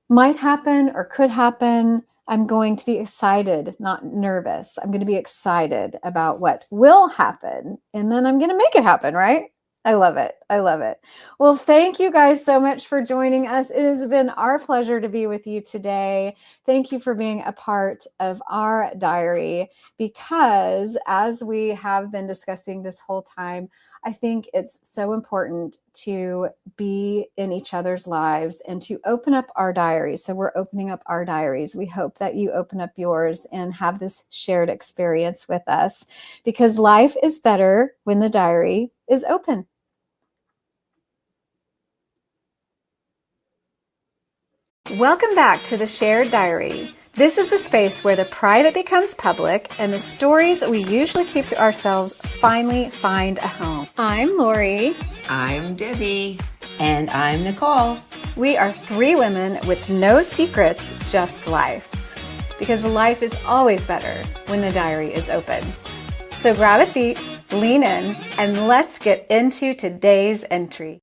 might happen or could happen. I'm going to be excited, not nervous. I'm going to be excited about what will happen, and then I'm going to make it happen, right? I love it. I love it. Well, thank you guys so much for joining us. It has been our pleasure to be with you today. Thank you for being a part of our diary, because as we have been discussing this whole time, I think it's so important to be in each other's lives and to open up our diaries. So we're opening up our diaries. We hope that you open up yours and have this shared experience with us, because life is better when the diary is open. Welcome back to the Shared Diary. This is the space where the private becomes public and the stories we usually keep to ourselves finally find a home. I'm Lori. I'm Debbie. And I'm Nicole. We are three women with no secrets, just life. Because life is always better when the diary is open. So grab a seat, lean in, and let's get into today's entry.